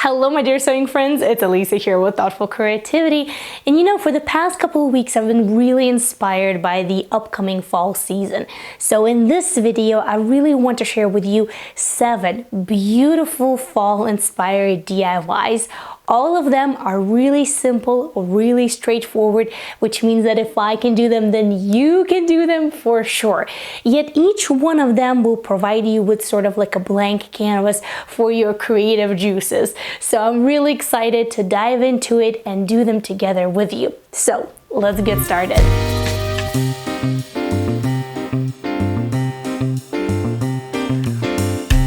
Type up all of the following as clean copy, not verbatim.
Hello my dear sewing friends, it's Alisa here with Thoughtful Creativity. And you know, for the past couple of weeks I've been really inspired by the upcoming fall season. So in this video I really want to share with you 7 beautiful fall inspired DIYs. All of them are really simple, really straightforward, which means that if I can do them, then you can do them for sure. Yet each one of them will provide you with sort of like a blank canvas for your creative juices. So I'm really excited to dive into it and do them together with you. So let's get started.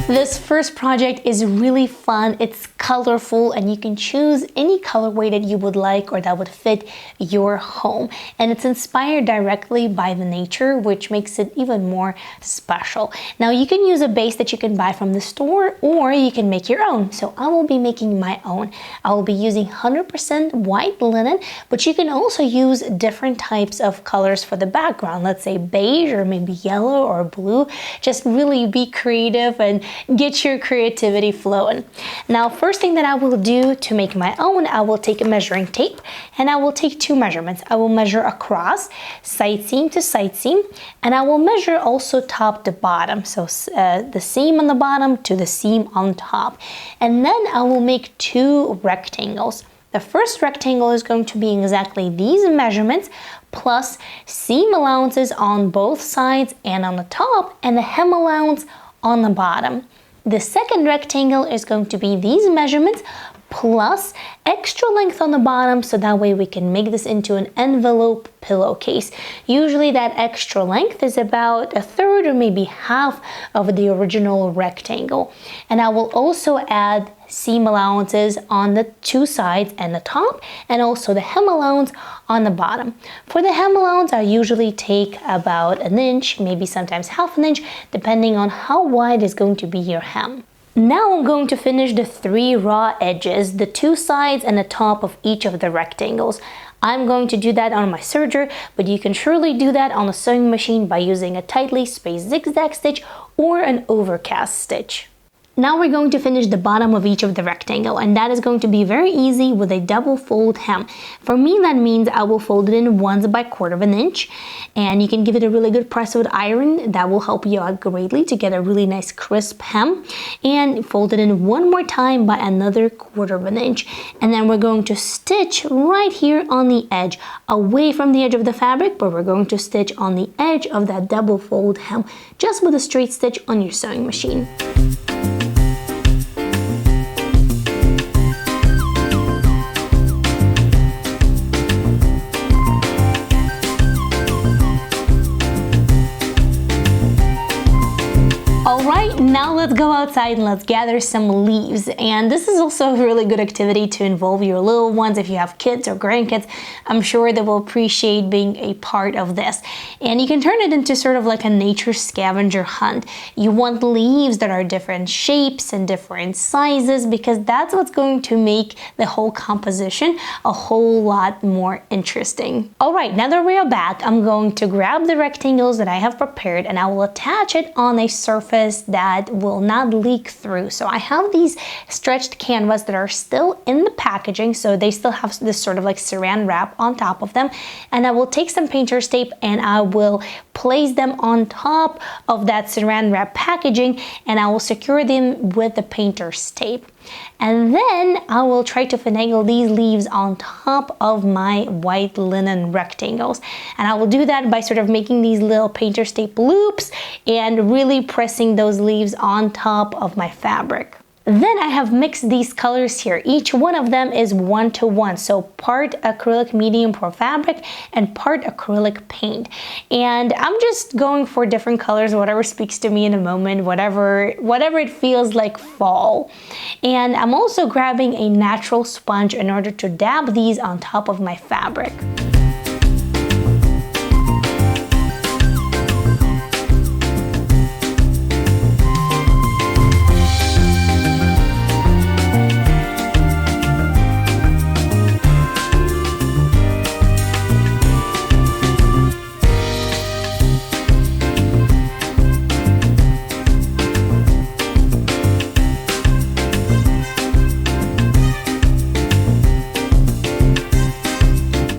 This first project is really fun, it's colorful, and you can choose any colorway that you would like or that would fit your home. And it's inspired directly by the nature, which makes it even more special. Now you can use a base that you can buy from the store, or you can make your own. So I will be making my own. I will be using 100% white linen, but you can also use different types of colors for the background. Let's say beige or maybe yellow or blue. Just really be creative and get your creativity flowing. Now, first thing that I will do to make my own, I will take a measuring tape and I will take 2 measurements. I will measure across, side seam to side seam, and I will measure also top to bottom. So the seam on the bottom to the seam on top. And then I will make 2 rectangles. The first rectangle is going to be exactly these measurements plus seam allowances on both sides and on the top, and the hem allowance on the bottom. The second rectangle is going to be these measurements plus extra length on the bottom, so that way we can make this into an envelope pillowcase. Usually that extra length is about 1/3 or maybe half of the original rectangle. And I will also add seam allowances on the 2 sides and the top, and also the hem allowance on the bottom. For the hem allowance, I usually take about 1 inch, maybe sometimes 1/2 inch, depending on how wide is going to be your hem. Now I'm going to finish the 3 raw edges, the 2 sides and the top of each of the rectangles. I'm going to do that on my serger, but you can surely do that on a sewing machine by using a tightly spaced zigzag stitch or an overcast stitch. Now we're going to finish the bottom of each of the rectangle, and that is going to be very easy with a double fold hem. For me, that means I will fold it in once by 1/4 inch, and you can give it a really good press with iron. That will help you out greatly to get a really nice crisp hem. And fold it in one more time by another 1/4 inch. And then we're going to stitch right here on the edge, away from the edge of the fabric, but we're going to stitch on the edge of that double fold hem, just with a straight stitch on your sewing machine. Alright, now let's go outside and let's gather some leaves. And this is also a really good activity to involve your little ones. If you have kids or grandkids, I'm sure they will appreciate being a part of this. And you can turn it into sort of like a nature scavenger hunt. You want leaves that are different shapes and different sizes, because that's what's going to make the whole composition a whole lot more interesting. Alright, now that we are back, I'm going to grab the rectangles that I have prepared and I will attach it on a surface that will not leak through. So I have these stretched canvas that are still in the packaging, so they still have this sort of like saran wrap on top of them, and I will take some painter's tape and I will place them on top of that saran wrap packaging, and I will secure them with the painter's tape. And then I will try to finagle these leaves on top of my white linen rectangles. And I will do that by sort of making these little painter's tape loops and really pressing those leaves on top of my fabric. Then I have mixed these colors here. Each one of them is 1:1, so part acrylic medium pour fabric and part acrylic paint. And I'm just going for different colors, whatever speaks to me in a moment, whatever it feels like fall. And I'm also grabbing a natural sponge in order to dab these on top of my fabric.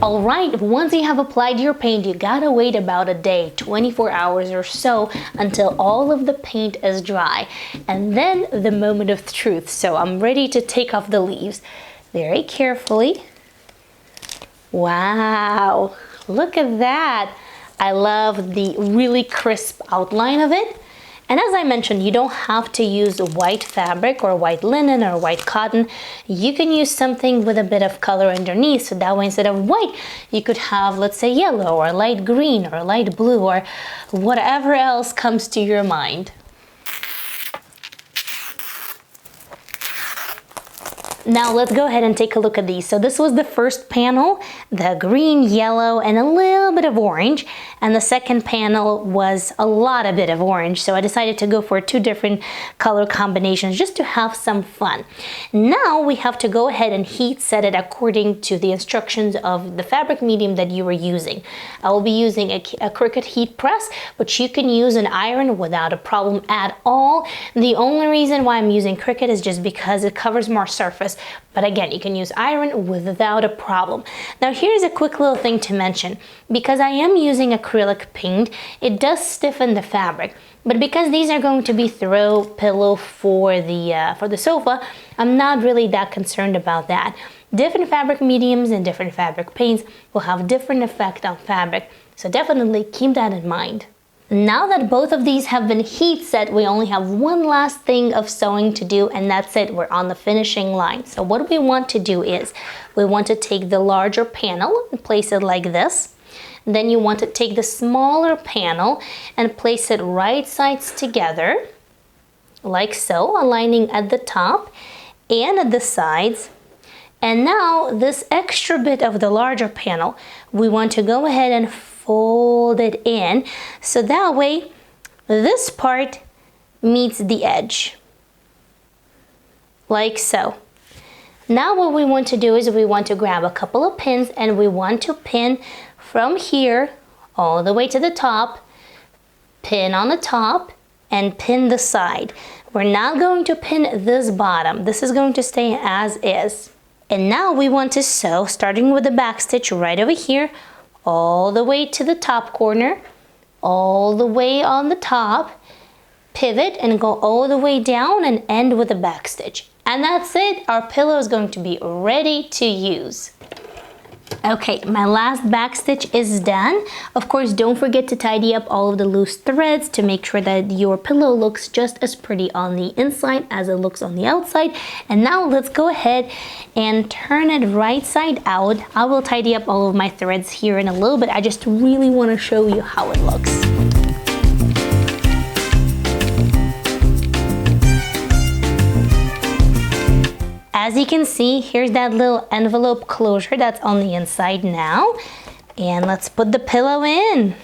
All right, once you have applied your paint, you gotta wait about a day, 24 hours or so, until all of the paint is dry. And then the moment of truth. So I'm ready to take off the leaves very carefully. Wow, look at that. I love the really crisp outline of it. And as I mentioned, you don't have to use white fabric or white linen or white cotton. You can use something with a bit of color underneath. So that way, instead of white, you could have, let's say, yellow or light green or light blue or whatever else comes to your mind. Now let's go ahead and take a look at these. So this was the first panel, the green, yellow, and a little bit of orange. And the second panel was a lot of bit of orange. So I decided to go for two different color combinations just to have some fun. Now we have to go ahead and heat set it according to the instructions of the fabric medium that you were using. I will be using a Cricut heat press, but you can use an iron without a problem at all. The only reason why I'm using Cricut is just because it covers more surface. But again, you can use iron without a problem. Now here's a quick little thing to mention. Because I am using acrylic paint, it does stiffen the fabric. But because these are going to be throw pillow for the sofa, I'm not really that concerned about that. Different fabric mediums and different fabric paints will have different effect on fabric. So definitely keep that in mind. Now that both of these have been heat set, we only have one last thing of sewing to do, and that's it. We're on the finishing line. So what we want to do is we want to take the larger panel and place it like this. Then you want to take the smaller panel and place it right sides together, like so, aligning at the top and at the sides. And now this extra bit of the larger panel, we want to go ahead and fold it in, so that way this part meets the edge, like so. Now what we want to do is we want to grab a couple of pins and we want to pin from here all the way to the top, pin on the top, and pin the side. We're not going to pin this bottom. This is going to stay as is. And now we want to sew, starting with the back stitch right over here, all the way to the top corner, all the way on the top, pivot and go all the way down and end with a back stitch. And that's it, our pillow is going to be ready to use. Okay, my last back stitch is done. Of course, don't forget to tidy up all of the loose threads to make sure that your pillow looks just as pretty on the inside as it looks on the outside. And now let's go ahead and turn it right side out. I will tidy up all of my threads here in a little bit. I just really want to show you how it looks. As you can see, here's that little envelope closure that's on the inside now. And let's put the pillow in.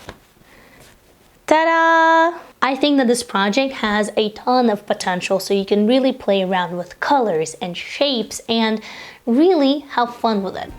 Ta-da! I think that this project has a ton of potential, so you can really play around with colors and shapes and really have fun with it.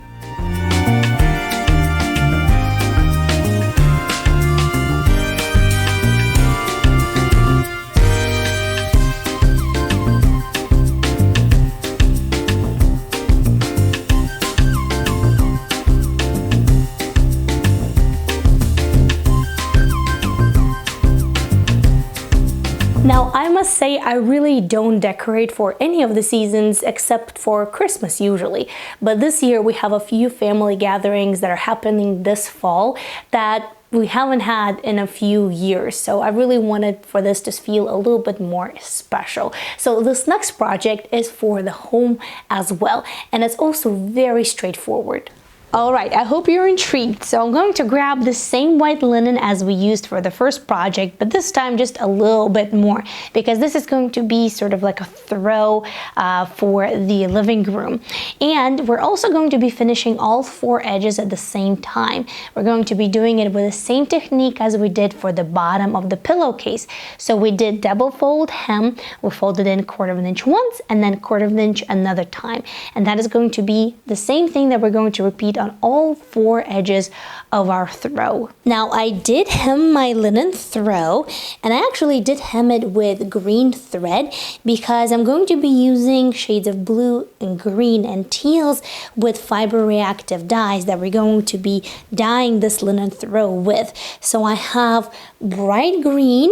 Now, I must say I really don't decorate for any of the seasons except for Christmas usually. But this year we have a few family gatherings that are happening this fall that we haven't had in a few years. So I really wanted for this to feel a little bit more special. So this next project is for the home as well. And it's also very straightforward. All right, I hope you're intrigued. So I'm going to grab the same white linen as we used for the first project, but this time just a little bit more because this is going to be sort of like a throw for the living room. And we're also going to be finishing all 4 edges at the same time. We're going to be doing it with the same technique as we did for the bottom of the pillowcase. So we did double fold hem, we folded in 1/4 of an inch once and then 1/4 of an inch another time. And that is going to be the same thing that we're going to repeat on all 4 edges of our throw. Now I did hem my linen throw, and I actually did hem it with green thread because I'm going to be using shades of blue and green and teals with fiber reactive dyes that we're going to be dyeing this linen throw with. So I have bright green,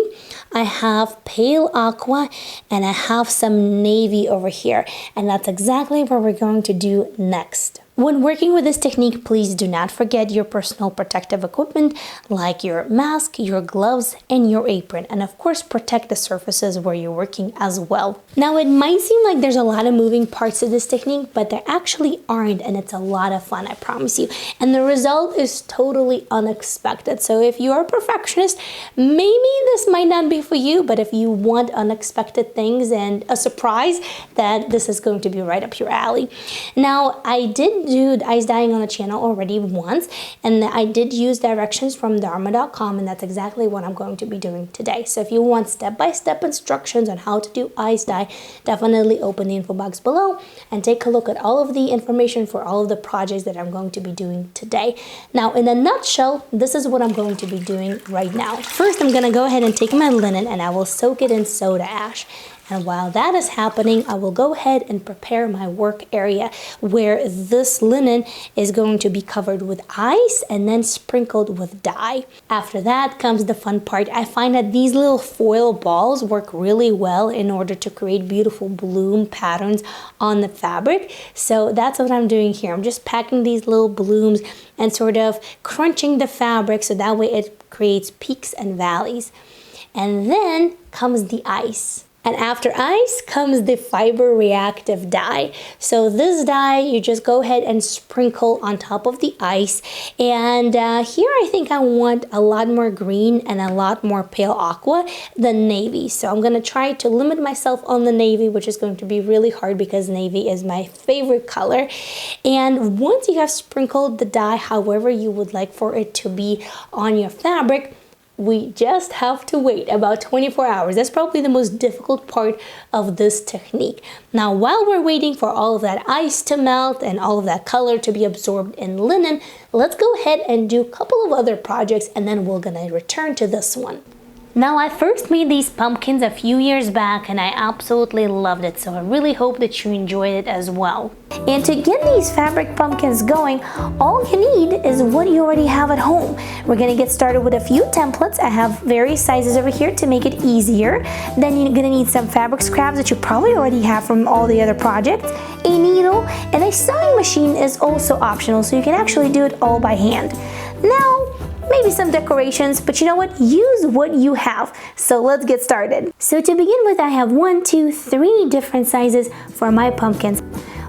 I have pale aqua, and I have some navy over here, and that's exactly what we're going to do next. When working with this technique, please do not forget your personal protective equipment like your mask, your gloves, and your apron. And of course, protect the surfaces where you're working as well. Now, it might seem like there's a lot of moving parts to this technique, but there actually aren't, and it's a lot of fun, I promise you. And the result is totally unexpected. So if you're a perfectionist, maybe this might not be for you, but if you want unexpected things and a surprise, then this is going to be right up your alley. Now, I did do ice dyeing on the channel already once, and I did use directions from dharma.com, and that's exactly what I'm going to be doing today. So if you want step-by-step instructions on how to do ice dye, definitely open the info box below and take a look at all of the information for all of the projects that I'm going to be doing today. Now, in a nutshell, this is what I'm going to be doing right now. First, I'm going to go ahead and take my linen and I will soak it in soda ash. And while that is happening, I will go ahead and prepare my work area where this linen is going to be covered with ice and then sprinkled with dye. After that comes the fun part. I find that these little foil balls work really well in order to create beautiful bloom patterns on the fabric. So that's what I'm doing here. I'm just packing these little blooms and sort of crunching the fabric so that way it creates peaks and valleys. And then comes the ice. And after ice comes the fiber reactive dye. So this dye, you just go ahead and sprinkle on top of the ice. And here I think I want a lot more green and a lot more pale aqua than navy. So I'm gonna try to limit myself on the navy, which is going to be really hard because navy is my favorite color. And once you have sprinkled the dye however you would like for it to be on your fabric, we just have to wait about 24 hours. That's probably the most difficult part of this technique. Now, while we're waiting for all of that ice to melt and all of that color to be absorbed in linen, let's go ahead and do a couple of other projects and then we're gonna return to this one. Now, I first made these pumpkins a few years back and I absolutely loved it, so I really hope that you enjoyed it as well. And to get these fabric pumpkins going, all you need is what you already have at home. We're gonna get started with a few templates. I have various sizes over here to make it easier. Then you're gonna need some fabric scraps that you probably already have from all the other projects, a needle, and a sewing machine is also optional, so you can actually do it all by hand. Now, maybe some decorations, but you know what? Use what you have. So let's get started. So to begin with, I have 1, 2, 3 different sizes for my pumpkins.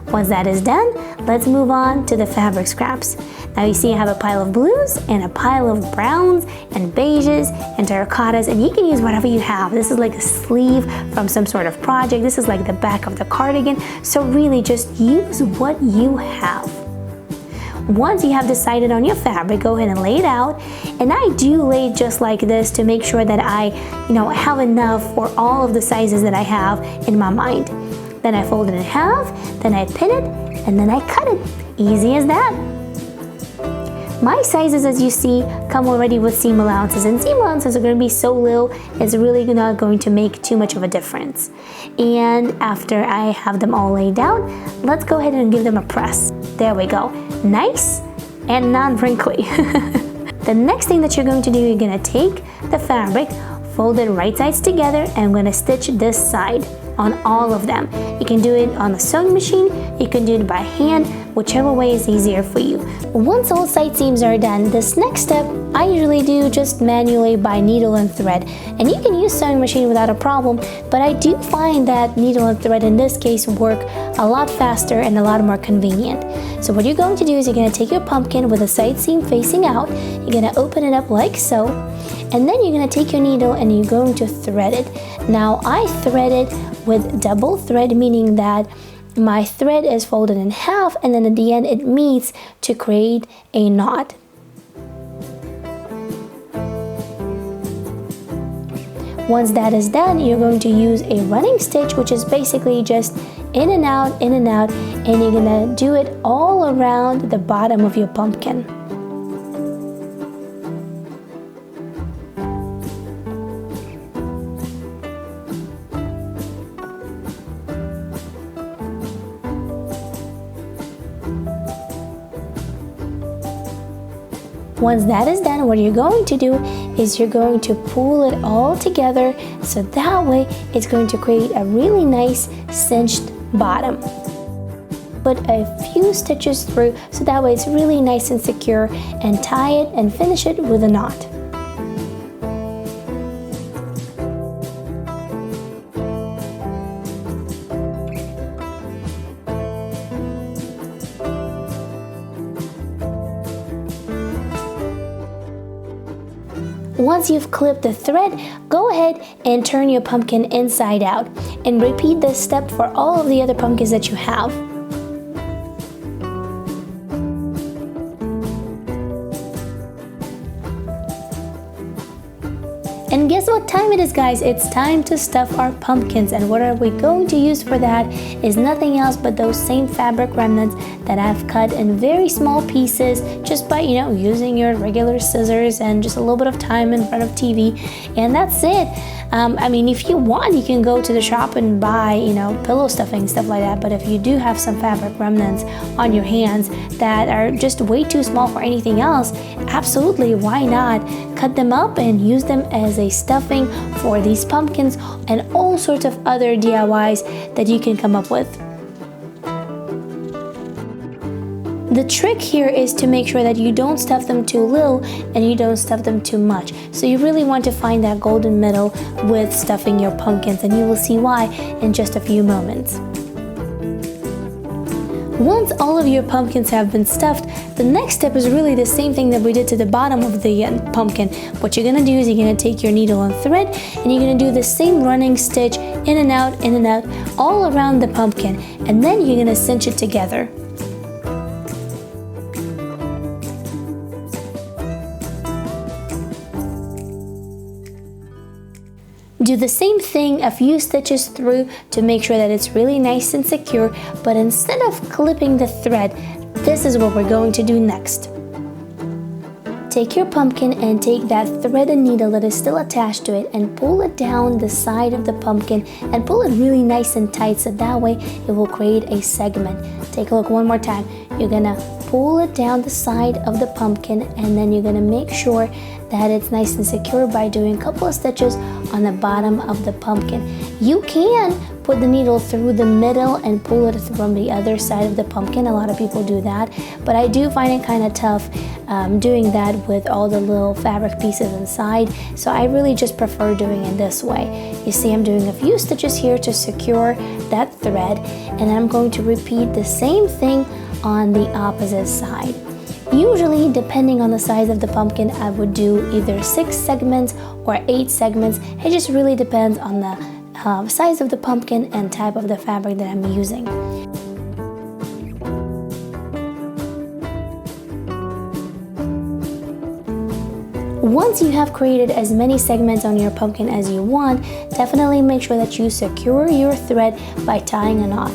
Once that is done, let's move on to the fabric scraps. Now you see I have a pile of blues and a pile of browns and beiges and terracottas, and you can use whatever you have. This is like a sleeve from some sort of project. This is like the back of the cardigan. So really just use what you have. Once you have decided on your fabric, go ahead and lay it out. And I do lay it just like this to make sure that I, have enough for all of the sizes that I have in my mind. Then I fold it in half, then I pin it, and then I cut it. Easy as that. My sizes, as you see, come already with seam allowances, and seam allowances are going to be so little, it's really not going to make too much of a difference. And after I have them all laid out, let's go ahead and give them a press. There we go. Nice and non-wrinkly. The next thing that you're going to do, you're going to take the fabric, fold it right sides together, and I'm going to stitch this side on all of them. You can do it on the sewing machine, you can do it by hand, whichever way is easier for you. Once all side seams are done, this next step I usually do just manually by needle and thread. And you can use sewing machine without a problem, but I do find that needle and thread in this case work a lot faster and a lot more convenient. So what you're going to do is you're going to take your pumpkin with a side seam facing out, you're going to open it up like so, and then you're going to take your needle and you're going to thread it. Now I thread it with double thread, meaning that my thread is folded in half and then at the end it meets to create a knot. Once that is done, you're going to use a running stitch, which is basically just in and out, in and out, and you're gonna do it all around the bottom of your pumpkin. Once that is done, what you're going to do is you're going to pull it all together, so that way it's going to create a really nice cinched bottom. Put a few stitches through so that way it's really nice and secure, and tie it and finish it with a knot. Once you've clipped the thread, go ahead and turn your pumpkin inside out, and repeat this step for all of the other pumpkins that you have. And guess what time it is, guys? It's time to stuff our pumpkins, and what are we going to use for that is nothing else but those same fabric remnants that I've cut in very small pieces just by, using your regular scissors and just a little bit of time in front of TV, and that's it. If you want, you can go to the shop and buy, pillow stuffing, stuff like that, but if you do have some fabric remnants on your hands that are just way too small for anything else, absolutely, why not cut them up and use them as a stuffing for these pumpkins and all sorts of other DIYs that you can come up with. The trick here is to make sure that you don't stuff them too little and you don't stuff them too much. So you really want to find that golden middle with stuffing your pumpkins, and you will see why in just a few moments. Once all of your pumpkins have been stuffed, the next step is really the same thing that we did to the bottom of the pumpkin. What you're gonna do is you're gonna take your needle and thread, and you're gonna do the same running stitch in and out, all around the pumpkin, and then you're gonna cinch it together. Do the same thing a few stitches through to make sure that it's really nice and secure, but instead of clipping the thread, this is what we're going to do next. Take your pumpkin and take that thread and needle that is still attached to it and pull it down the side of the pumpkin, and pull it really nice and tight so that way it will create a segment. Take a look one more time. You're gonna pull it down the side of the pumpkin, and then you're gonna make sure that it's nice and secure by doing a couple of stitches on the bottom of the pumpkin. You can put the needle through the middle and pull it from the other side of the pumpkin. A lot of people do that, but I do find it kind of tough doing that with all the little fabric pieces inside, so I really just prefer doing it this way. You see, I'm doing a few stitches here to secure that thread, and then I'm going to repeat the same thing on the opposite side. Usually, depending on the size of the pumpkin, I would do either 6 segments or 8 segments. It just really depends on the size of the pumpkin and type of the fabric that I'm using. Once you have created as many segments on your pumpkin as you want, definitely make sure that you secure your thread by tying a knot.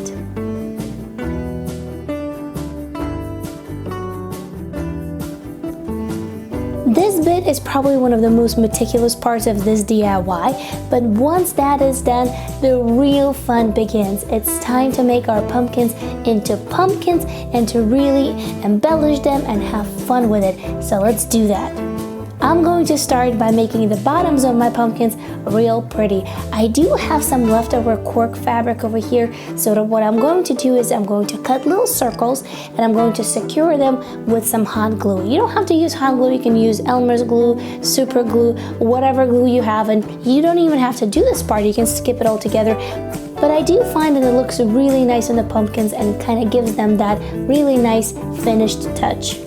This bit is probably one of the most meticulous parts of this DIY, but once that is done, the real fun begins. It's time to make our pumpkins into pumpkins and to really embellish them and have fun with it. So let's do that. I'm going to start by making the bottoms of my pumpkins real pretty. I do have some leftover cork fabric over here, so what I'm going to do is I'm going to cut little circles and I'm going to secure them with some hot glue. You don't have to use hot glue, you can use Elmer's glue, super glue, whatever glue you have, and you don't even have to do this part, you can skip it all together. But I do find that it looks really nice on the pumpkins and kind of gives them that really nice finished touch.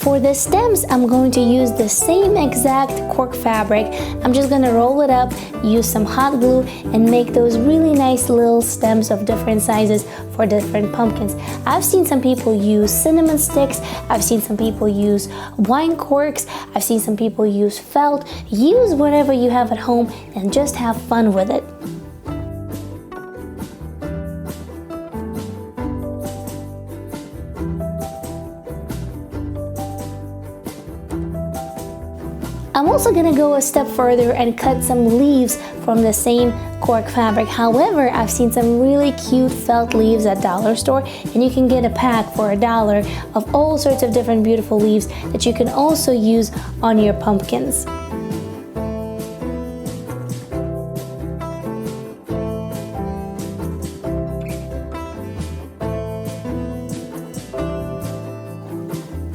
For the stems, I'm going to use the same exact cork fabric. I'm just gonna roll it up, use some hot glue, and make those really nice little stems of different sizes for different pumpkins. I've seen some people use cinnamon sticks, I've seen some people use wine corks, I've seen some people use felt. Use whatever you have at home and just have fun with it. I'm also gonna go a step further and cut some leaves from the same cork fabric. However, I've seen some really cute felt leaves at dollar store, and you can get a pack for $1 of all sorts of different beautiful leaves that you can also use on your pumpkins.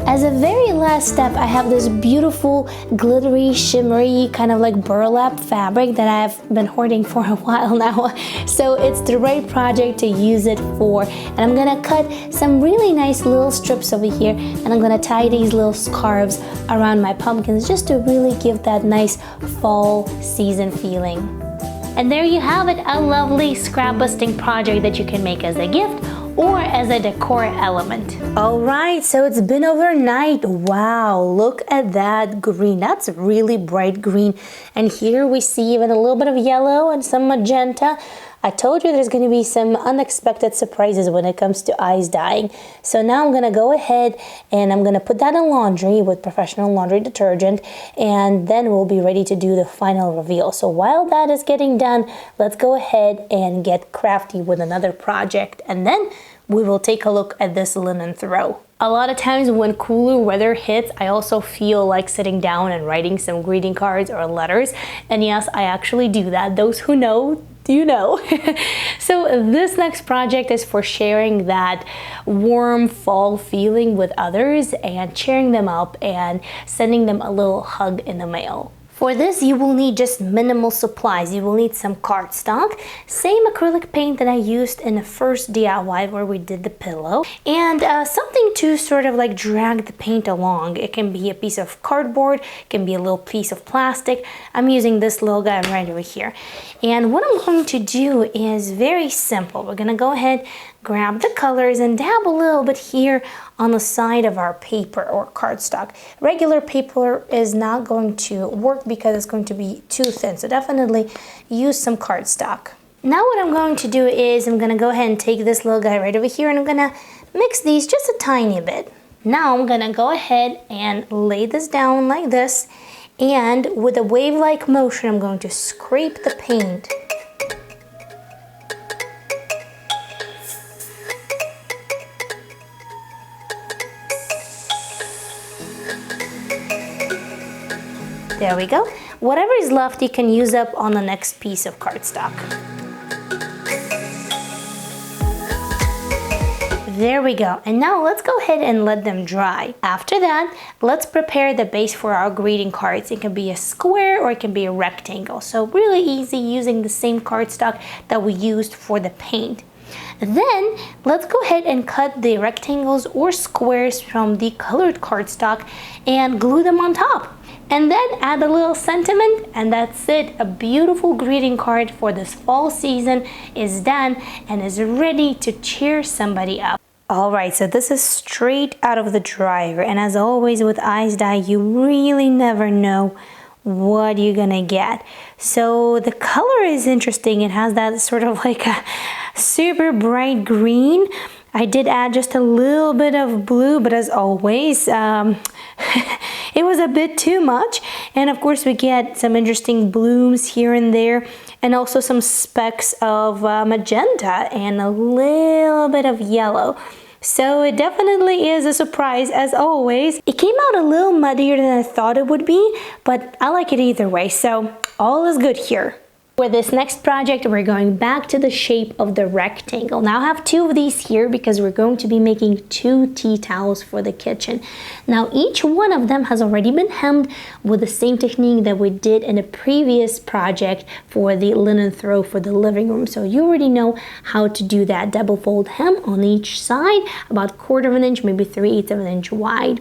As a very last step, I have this beautiful glittery, shimmery, kind of like burlap fabric that I've been hoarding for a while now. So it's the right project to use it for. And I'm gonna cut some really nice little strips over here, and I'm gonna tie these little scarves around my pumpkins just to really give that nice fall season feeling. And there you have it, a lovely scrap busting project that you can make as a gift or as a decor element. All right, so it's been overnight. Wow, look at that green. That's really bright green. And here we see even a little bit of yellow and some magenta. I told you there's gonna be some unexpected surprises when it comes to eyes dyeing. So now I'm gonna go ahead and I'm gonna put that in laundry with professional laundry detergent, and then we'll be ready to do the final reveal. So while that is getting done, let's go ahead and get crafty with another project, and then we will take a look at this linen throw. A lot of times when cooler weather hits, I also feel like sitting down and writing some greeting cards or letters. And yes, I actually do that. Those who know, you know. So this next project is for sharing that warm fall feeling with others and cheering them up and sending them a little hug in the mail. For this, you will need just minimal supplies. You will need some cardstock, same acrylic paint that I used in the first DIY where we did the pillow, and something to sort of like drag the paint along. It can be a piece of cardboard, it can be a little piece of plastic. I'm using this little guy right over here. And what I'm going to do is very simple. We're gonna go ahead, grab the colors and dab a little bit here on the side of our paper or cardstock. Regular paper is not going to work because it's going to be too thin, so definitely use some cardstock. Now what I'm going to do is I'm gonna go ahead and take this little guy right over here and I'm gonna mix these just a tiny bit. Now I'm gonna go ahead and lay this down like this, and with a wave-like motion I'm going to scrape the paint. There we go. Whatever is left you can use up on the next piece of cardstock. There we go. And now let's go ahead and let them dry. After that, let's prepare the base for our greeting cards. It can be a square or it can be a rectangle. So really easy using the same cardstock that we used for the paint. Then let's go ahead and cut the rectangles or squares from the colored cardstock and glue them on top. And then add a little sentiment, and that's it. A beautiful greeting card for this fall season is done and is ready to cheer somebody up. All right, so this is straight out of the dryer, and as always with ice dye, you really never know what you're gonna get. So the color is interesting. It has that sort of like a super bright green. I did add just a little bit of blue, but as always, it was a bit too much. And of course we get some interesting blooms here and there, and also some specks of magenta and a little bit of yellow. So it definitely is a surprise as always. It came out a little muddier than I thought it would be, but I like it either way, so all is good here. For this next project, we're going back to the shape of the rectangle. Now I have two of these here because we're going to be making 2 tea towels for the kitchen. Now each one of them has already been hemmed with the same technique that we did in a previous project for the linen throw for the living room. So you already know how to do that. Double fold hem on each side, about 1/4 of an inch, maybe 3/8 of an inch wide.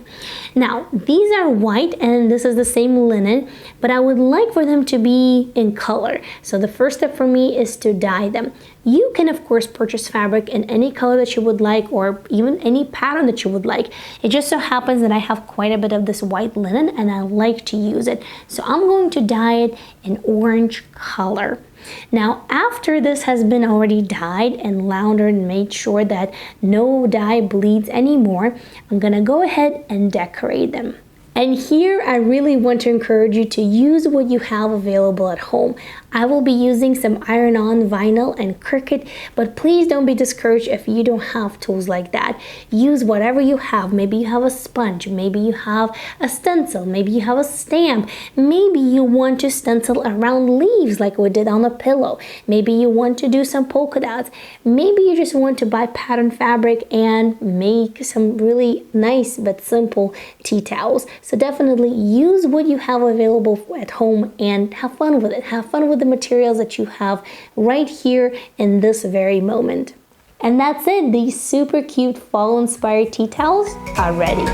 Now these are white and this is the same linen, but I would like for them to be in color. So the first step for me is to dye them. You can of course purchase fabric in any color that you would like, or even any pattern that you would like. It just so happens that I have quite a bit of this white linen and I like to use it. So I'm going to dye it in orange color. Now after this has been already dyed and laundered and made sure that no dye bleeds anymore, I'm gonna go ahead and decorate them. And here I really want to encourage you to use what you have available at home. I will be using some iron-on vinyl and Cricut, but please don't be discouraged if you don't have tools like that. Use whatever you have. Maybe you have a sponge, maybe you have a stencil, maybe you have a stamp, maybe you want to stencil around leaves like we did on a pillow, maybe you want to do some polka dots, maybe you just want to buy pattern fabric and make some really nice but simple tea towels. So definitely use what you have available at home and have fun with it. Have fun with the materials that you have right here in this very moment. And that's it. These super cute fall inspired tea towels are ready.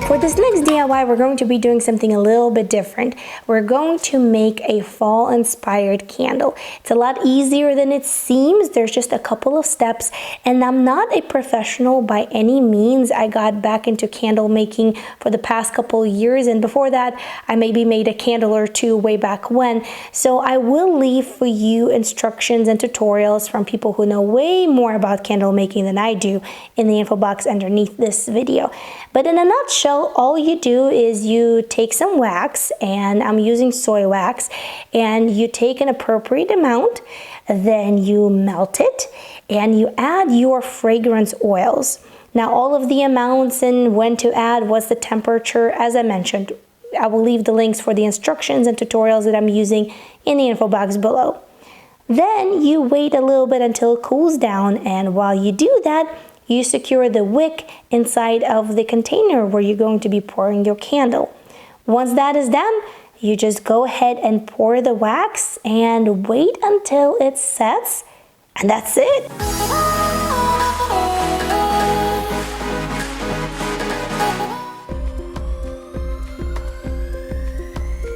For this next DIY, we're going to be doing something a little bit different. We're going to make a fall inspired candle. It's a lot easier than it seems. There's just a couple of steps, and I'm not a professional by any means. I got back into candle making for the past couple of years, and before that I maybe made a candle or two way back when. So I will leave for you instructions and tutorials from people who know way more about candle making than I do in the info box underneath this video. But in a nutshell, all you do is you take some wax, and I'm using soy wax, and you take an appropriate amount, then you melt it, and you add your fragrance oils. Now all of the amounts and when to add, what's the temperature, as I mentioned, I will leave the links for the instructions and tutorials that I'm using in the info box below. Then you wait a little bit until it cools down, and while you do that, you secure the wick inside of the container where you're going to be pouring your candle. Once that is done, you just go ahead and pour the wax and wait until it sets, and that's it.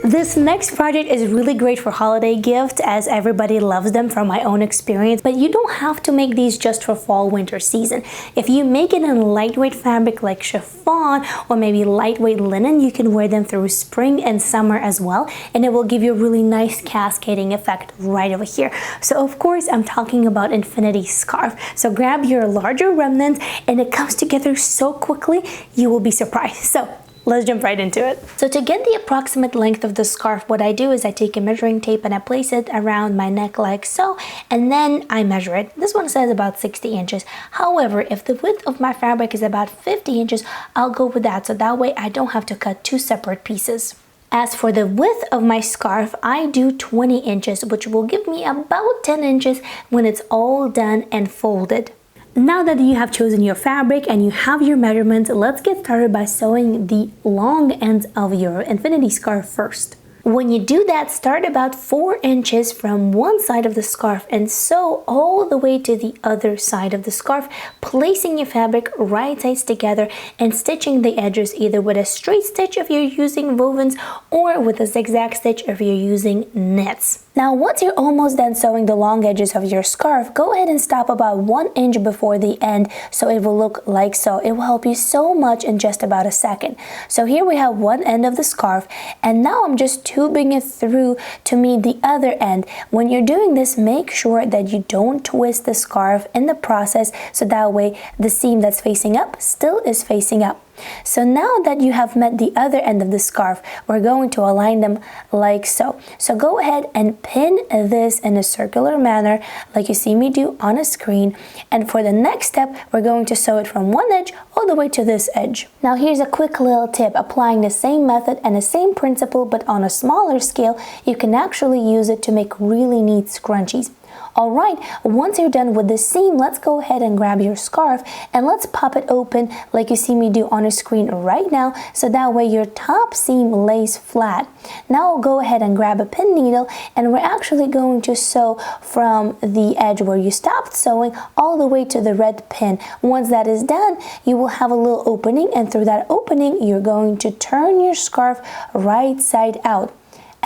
This next project is really great for holiday gifts, as everybody loves them from my own experience, but you don't have to make these just for fall winter season. If you make it in lightweight fabric like chiffon or maybe lightweight linen, you can wear them through spring and summer as well, and it will give you a really nice cascading effect right over here. So of course I'm talking about infinity scarf. So grab your larger remnants, and it comes together so quickly you will be surprised. So let's jump right into it. So to get the approximate length of the scarf, what I do is I take a measuring tape and I place it around my neck like so, and then I measure it. This one says about 60 inches. However, if the width of my fabric is about 50 inches, I'll go with that, so that way I don't have to cut 2 separate pieces. As for the width of my scarf, I do 20 inches, which will give me about 10 inches when it's all done and folded. Now that you have chosen your fabric and you have your measurements, let's get started by sewing the long ends of your infinity scarf first. When you do that, start about 4 inches from one side of the scarf and sew all the way to the other side of the scarf, placing your fabric right sides together and stitching the edges either with a straight stitch if you're using wovens or with a zigzag stitch if you're using knits. Now once you're almost done sewing the long edges of your scarf, go ahead and stop about 1 inch before the end so it will look like so. It will help you so much in just about a second. So here we have one end of the scarf, and now I'm just tubing it through to meet the other end. When you're doing this, make sure that you don't twist the scarf in the process, so that way the seam that's facing up still is facing up. So now that you have met the other end of the scarf, we're going to align them like so. So go ahead and pin this in a circular manner like you see me do on a screen, and for the next step we're going to sew it from one edge all the way to this edge. Now here's a quick little tip. Applying the same method and the same principle but on a smaller scale, you can actually use it to make really neat scrunchies. Alright, once you're done with the seam, let's go ahead and grab your scarf and let's pop it open like you see me do on a screen right now, so that way your top seam lays flat. Now I'll go ahead and grab a pin needle, and we're actually going to sew from the edge where you stopped sewing all the way to the red pin. Once that is done, you will have a little opening, and through that opening you're going to turn your scarf right side out.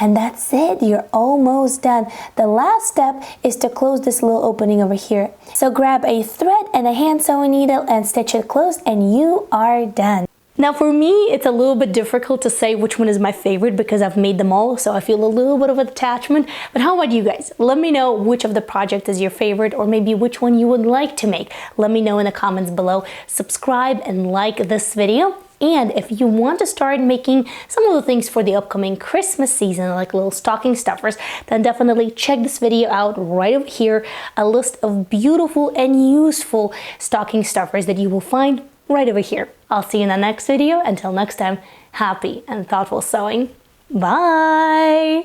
And that's it, you're almost done. The last step is to close this little opening over here. So grab a thread and a hand sewing needle and stitch it closed, and you are done. Now for me, it's a little bit difficult to say which one is my favorite because I've made them all, so I feel a little bit of attachment. But how about you guys? Let me know which of the projects is your favorite, or maybe which one you would like to make. Let me know in the comments below. Subscribe and like this video. And if you want to start making some of the things for the upcoming Christmas season, like little stocking stuffers, then definitely check this video out right over here. A list of beautiful and useful stocking stuffers that you will find right over here. I'll see you in the next video. Until next time, happy and thoughtful sewing. Bye!